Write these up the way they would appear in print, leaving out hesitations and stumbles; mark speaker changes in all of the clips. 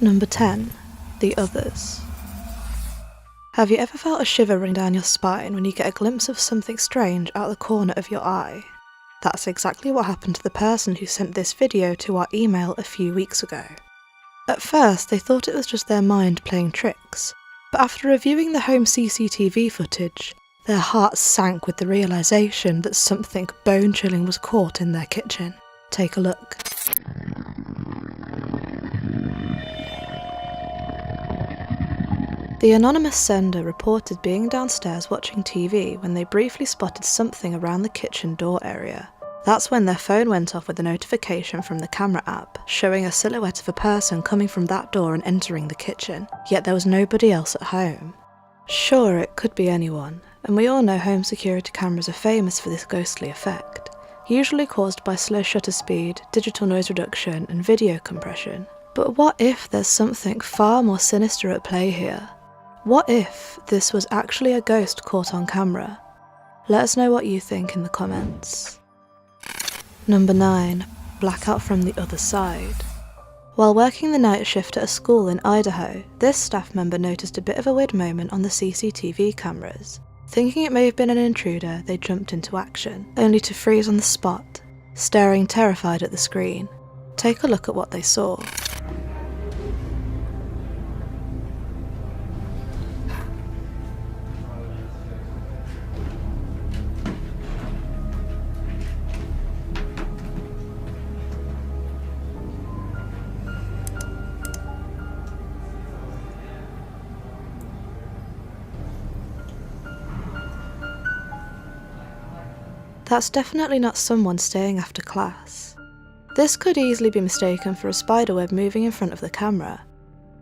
Speaker 1: Number 10. The Others. Have you ever felt a shiver run down your spine when you get a glimpse of something strange out the corner of your eye? That's exactly what happened to the person who sent this video to our email a few weeks ago. At first they thought it was just their mind playing tricks, but after reviewing the home CCTV footage, their hearts sank with the realisation that something bone-chilling was caught in their kitchen. Take a look. The anonymous sender reported being downstairs watching TV when they briefly spotted something around the kitchen door area. That's when their phone went off with a notification from the camera app, showing a silhouette of a person coming from that door and entering the kitchen, yet there was nobody else at home. Sure, it could be anyone, and we all know home security cameras are famous for this ghostly effect, usually caused by slow shutter speed, digital noise reduction, and video compression. But what if there's something far more sinister at play here? What if this was actually a ghost caught on camera? Let us know what you think in the comments. Number 9. Blackout from the other side. While working the night shift at a school in Idaho, this staff member noticed a bit of a weird moment on the CCTV cameras. Thinking it may have been an intruder, they jumped into action, only to freeze on the spot, staring terrified at the screen. Take a look at what they saw. That's definitely not someone staying after class. This could easily be mistaken for a spiderweb moving in front of the camera.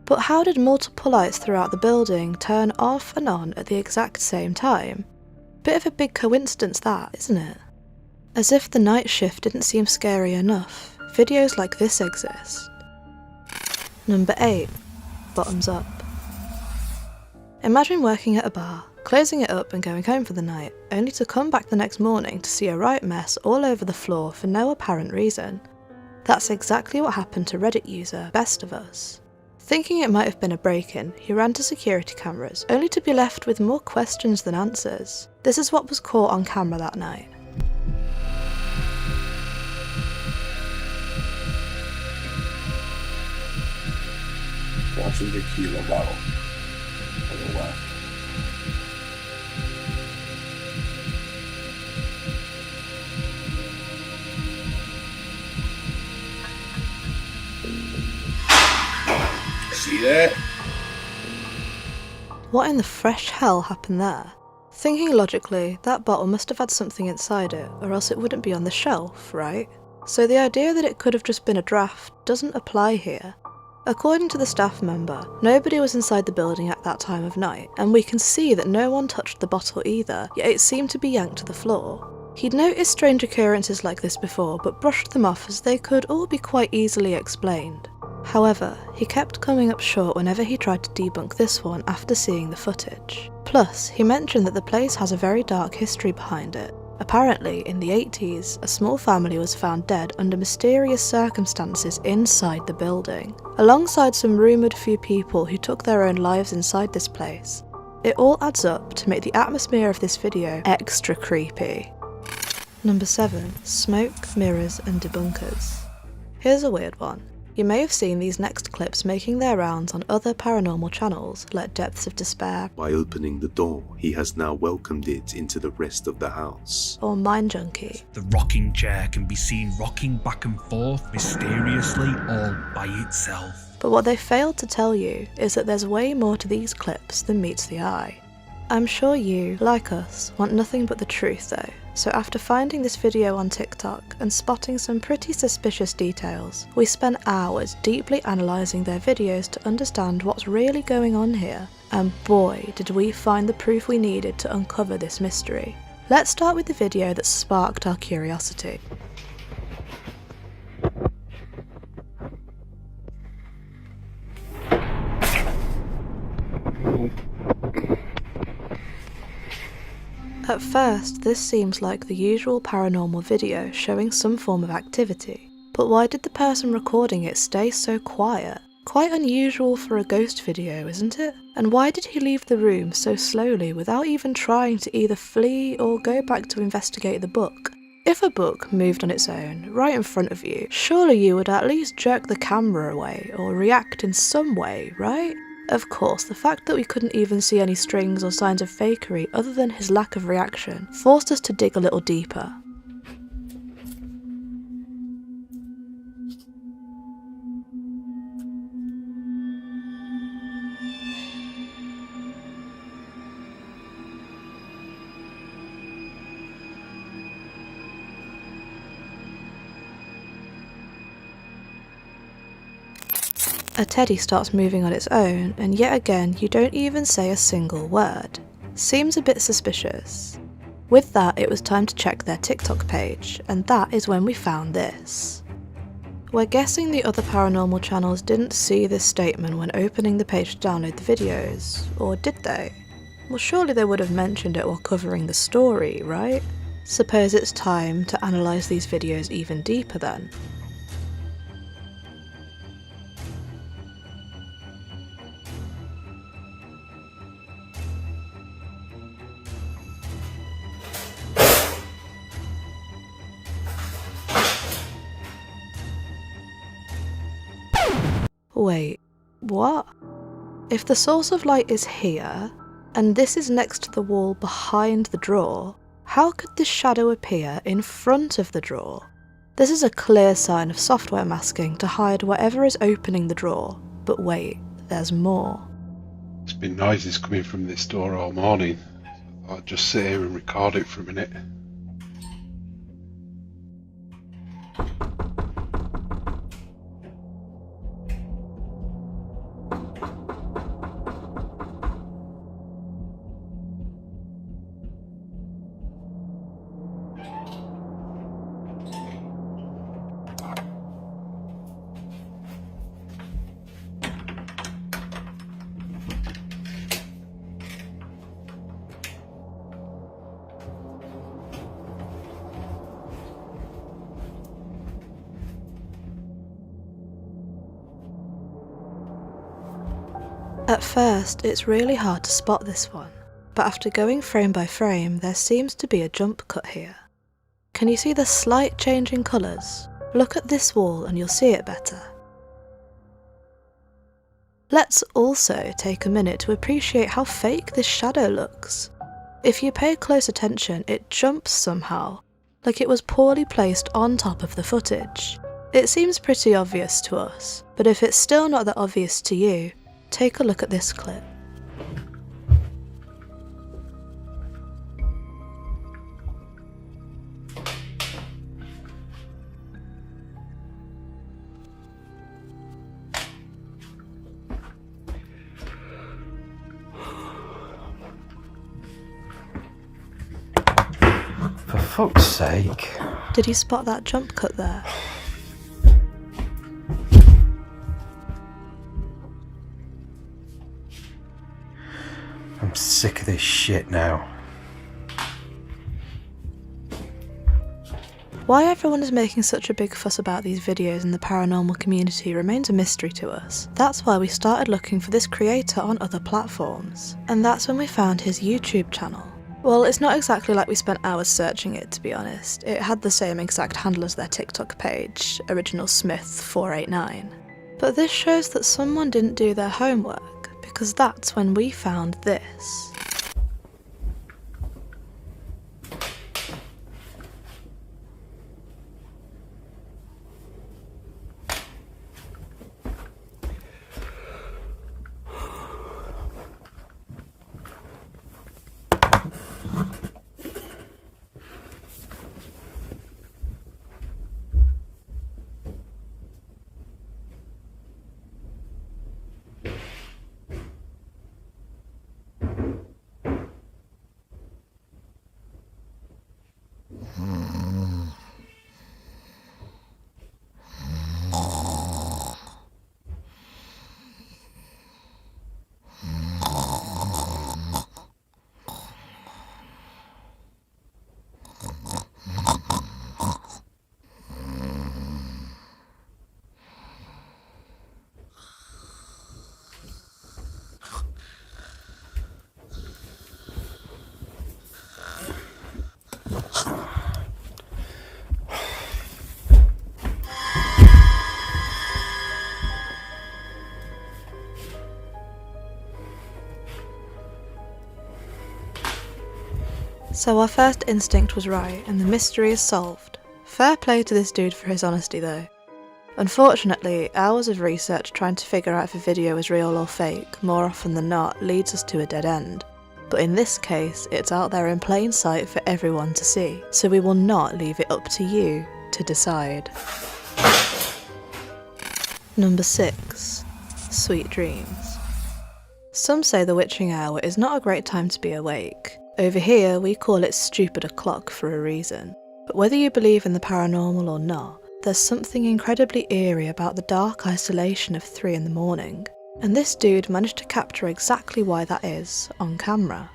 Speaker 1: But how did multiple lights throughout the building turn off and on at the exact same time? Bit of a big coincidence that, isn't it? As if the night shift didn't seem scary enough, videos like this exist. Number 8. Bottoms up. Imagine working at a bar, closing it up and going home for the night, only to come back the next morning to see a right mess all over the floor for no apparent reason. That's exactly what happened to Reddit user Best of Us. Thinking it might have been a break-in, he ran to security cameras, only to be left with more questions than answers. This is what was caught on camera that night.
Speaker 2: Watching the tequila bottle on the left. See that?
Speaker 1: What in the fresh hell happened there? Thinking logically, that bottle must have had something inside it, or else it wouldn't be on the shelf, right? So the idea that it could have just been a draft doesn't apply here. According to the staff member, nobody was inside the building at that time of night, and we can see that no one touched the bottle either, yet it seemed to be yanked to the floor. He'd noticed strange occurrences like this before, but brushed them off as they could all be quite easily explained. However, he kept coming up short whenever he tried to debunk this one after seeing the footage. Plus, he mentioned that the place has a very dark history behind it. Apparently, in the 80s, a small family was found dead under mysterious circumstances inside the building, alongside some rumoured few people who took their own lives inside this place. It all adds up to make the atmosphere of this video extra creepy. Number 7. Smoke, mirrors and debunkers. Here's a weird one. You may have seen these next clips making their rounds on other paranormal channels like Depths of Despair.
Speaker 3: By opening the door, he has now welcomed it into the rest of the house.
Speaker 1: Or Mind Junkie.
Speaker 4: The rocking chair can be seen rocking back and forth mysteriously all by itself.
Speaker 1: But what they failed to tell you is that there's way more to these clips than meets the eye. I'm sure you, like us, want nothing but the truth though. So after finding this video on TikTok and spotting some pretty suspicious details, we spent hours deeply analysing their videos to understand what's really going on here, and boy did we find the proof we needed to uncover this mystery. Let's start with the video that sparked our curiosity. At first, this seems like the usual paranormal video showing some form of activity, but why did the person recording it stay so quiet? Quite unusual for a ghost video, isn't it? And why did he leave the room so slowly without even trying to either flee or go back to investigate the book? If a book moved on its own, right in front of you, surely you would at least jerk the camera away or react in some way, right? Of course, the fact that we couldn't even see any strings or signs of fakery other than his lack of reaction forced us to dig a little deeper. A teddy starts moving on its own, and yet again you don't even say a single word. Seems a bit suspicious. With that, it was time to check their TikTok page, and that is when we found this. We're guessing the other paranormal channels didn't see this statement when opening the page to download the videos, or did they? Well, surely they would have mentioned it while covering the story, right? Suppose it's time to analyse these videos even deeper then. Wait, what? If the source of light is here, and this is next to the wall behind the drawer, how could this shadow appear in front of the drawer? This is a clear sign of software masking to hide whatever is opening the drawer. But wait, there's more.
Speaker 5: There's been noises coming from this door all morning. I'll just sit here and record it for a minute.
Speaker 1: At first, it's really hard to spot this one, but after going frame by frame, there seems to be a jump cut here. Can you see the slight change in colours? Look at this wall and you'll see it better. Let's also take a minute to appreciate how fake this shadow looks. If you pay close attention, it jumps somehow, like it was poorly placed on top of the footage. It seems pretty obvious to us, but if it's still not that obvious to you, take a look at this clip.
Speaker 6: For fuck's sake.
Speaker 1: Did you spot that jump cut there?
Speaker 6: I'm sick of this shit now.
Speaker 1: Why everyone is making such a big fuss about these videos in the paranormal community remains a mystery to us. That's why we started looking for this creator on other platforms. And that's when we found his YouTube channel. Well, it's not exactly like we spent hours searching it, to be honest. It had the same exact handle as their TikTok page, Original Smith 489. But this shows that someone didn't do their homework, because that's when we found this. So our first instinct was right, and the mystery is solved. Fair play to this dude for his honesty though. Unfortunately, hours of research trying to figure out if a video is real or fake, more often than not, leads us to a dead end. But in this case, it's out there in plain sight for everyone to see, so we will not leave it up to you to decide. Number 6. Sweet dreams. Some say the witching hour is not a great time to be awake. Over here, we call it stupid o'clock for a reason. But whether you believe in the paranormal or not, there's something incredibly eerie about the dark isolation of 3 in the morning. And this dude managed to capture exactly why that is on camera.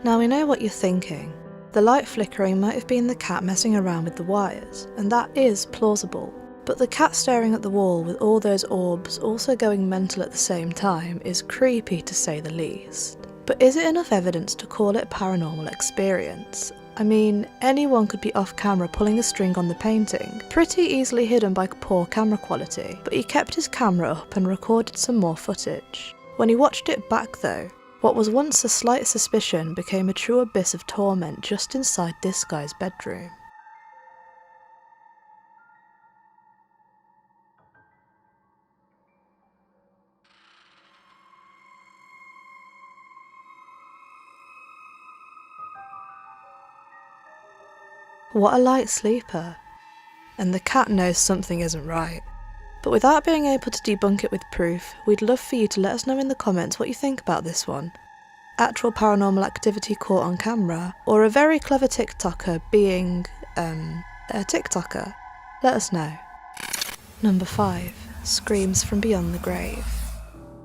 Speaker 1: Now we know what you're thinking. The light flickering might have been the cat messing around with the wires, and that is plausible. But the cat staring at the wall with all those orbs also going mental at the same time is creepy to say the least. But is it enough evidence to call it paranormal experience? I mean, anyone could be off camera pulling a string on the painting, pretty easily hidden by poor camera quality, but he kept his camera up and recorded some more footage. When he watched it back though, what was once a slight suspicion became a true abyss of torment just inside this guy's bedroom. What a light sleeper. And the cat knows something isn't right. But without being able to debunk it with proof, we'd love for you to let us know in the comments what you think about this one. Actual paranormal activity caught on camera, or a very clever TikToker being, a TikToker? Let us know. Number 5. Screams from beyond the grave.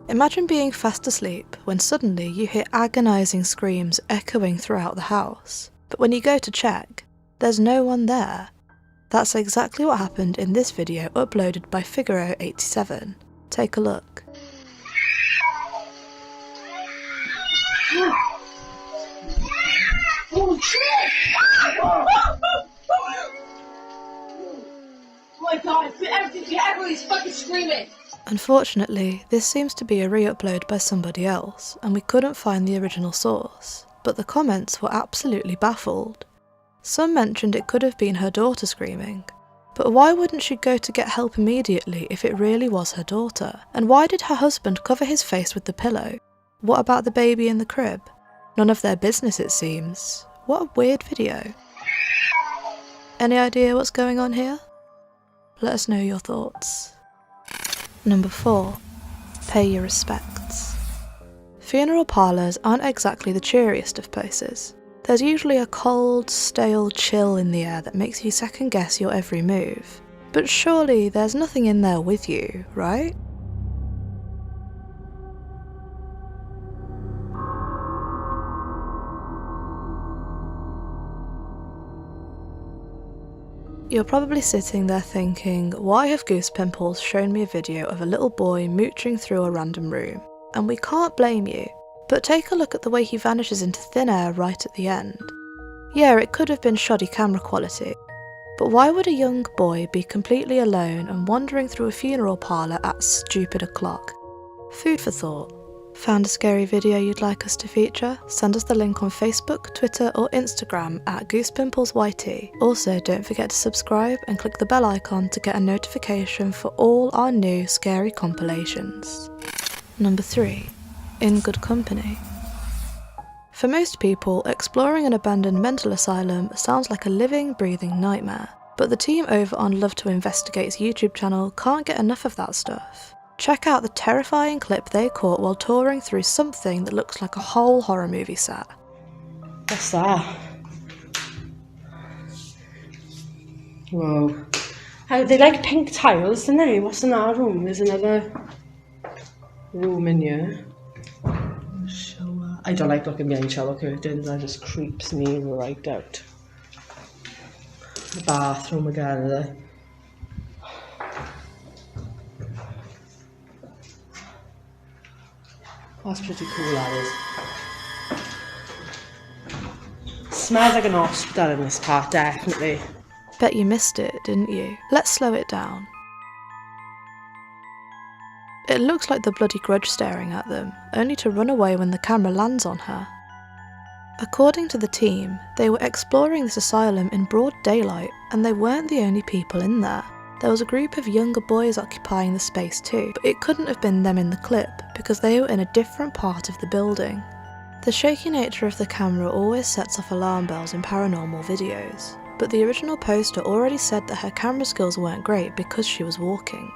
Speaker 1: Imagine being fast asleep when suddenly you hear agonising screams echoing throughout the house. But when you go to check, there's no one there. That's exactly what happened in this video uploaded by Figaro87. Take a look.
Speaker 7: Oh shit! Oh my god, everybody's fucking screaming!
Speaker 1: Unfortunately, this seems to be a re-upload by somebody else, and we couldn't find the original source, but the comments were absolutely baffled. Some mentioned it could have been her daughter screaming. But why wouldn't she go to get help immediately if it really was her daughter? And why did her husband cover his face with the pillow? What about the baby in the crib? None of their business, it seems. What a weird video. Any idea what's going on here? Let us know your thoughts. Number 4. Pay your respects. Funeral parlours aren't exactly the cheeriest of places. There's usually a cold, stale chill in the air that makes you second guess your every move. But surely there's nothing in there with you, right? You're probably sitting there thinking, why have Goose Pimples shown me a video of a little boy mooching through a random room? And we can't blame you. But take a look at the way he vanishes into thin air right at the end. Yeah, it could have been shoddy camera quality, but why would a young boy be completely alone and wandering through a funeral parlour at stupid o'clock? Food for thought. Found a scary video you'd like us to feature? Send us the link on Facebook, Twitter or Instagram at GoosePimplesYT. Also, don't forget to subscribe and click the bell icon to get a notification for all our new scary compilations. Number 3. In good company. For most people, exploring an abandoned mental asylum sounds like a living, breathing nightmare, but the team over on Love to Investigate's YouTube channel can't get enough of that stuff. Check out the terrifying clip they caught while touring through something that looks like a whole horror movie set.
Speaker 8: What's that? Whoa. Oh, they like pink tiles, don't they? What's in our room? There's another room in here. Shower. I don't like looking behind shower curtains, that just creeps me right out. The bathroom again there. That's pretty cool, that is. Smells like an hospital in this part, definitely.
Speaker 1: Bet you missed it, didn't you? Let's slow it down. It looks like the bloody Grudge staring at them, only to run away when the camera lands on her. According to the team, they were exploring this asylum in broad daylight, and they weren't the only people in there. There was a group of younger boys occupying the space too, but it couldn't have been them in the clip, because they were in a different part of the building. The shaky nature of the camera always sets off alarm bells in paranormal videos, but the original poster already said that her camera skills weren't great because she was walking.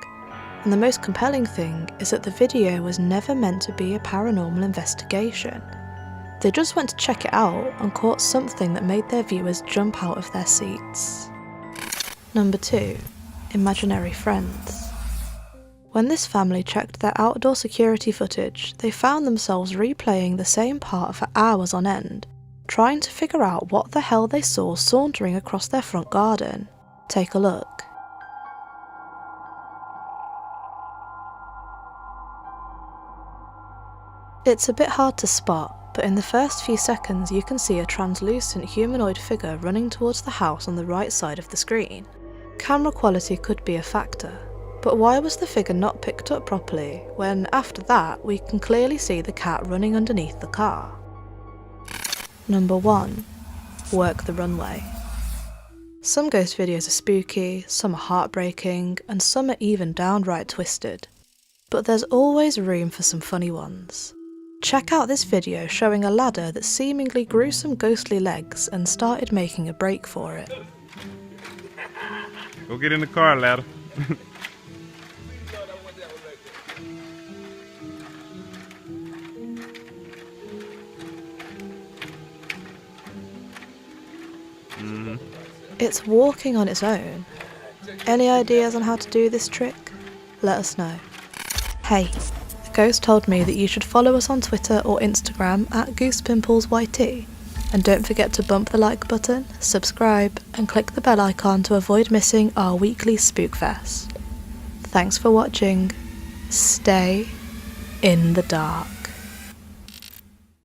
Speaker 1: And the most compelling thing is that the video was never meant to be a paranormal investigation. They just went to check it out and caught something that made their viewers jump out of their seats. Number 2. Imaginary friends. When this family checked their outdoor security footage, they found themselves replaying the same part for hours on end, trying to figure out what the hell they saw sauntering across their front garden. Take a look. It's a bit hard to spot, but in the first few seconds you can see a translucent humanoid figure running towards the house on the right side of the screen. Camera quality could be a factor, but why was the figure not picked up properly when, after that, we can clearly see the cat running underneath the car? Number 1. Work the runway. Some ghost videos are spooky, some are heartbreaking, and some are even downright twisted. But there's always room for some funny ones. Check out this video showing a ladder that seemingly grew some ghostly legs and started making a break for it.
Speaker 9: Go get in the car, ladder.
Speaker 1: It's walking on its own. Any ideas on how to do this trick? Let us know. Hey, the ghost told me that you should follow us on Twitter or Instagram at GoosePimplesYT. And don't forget to bump the like button, subscribe, and click the bell icon to avoid missing our weekly Spookfest. Thanks for watching. Stay in the dark.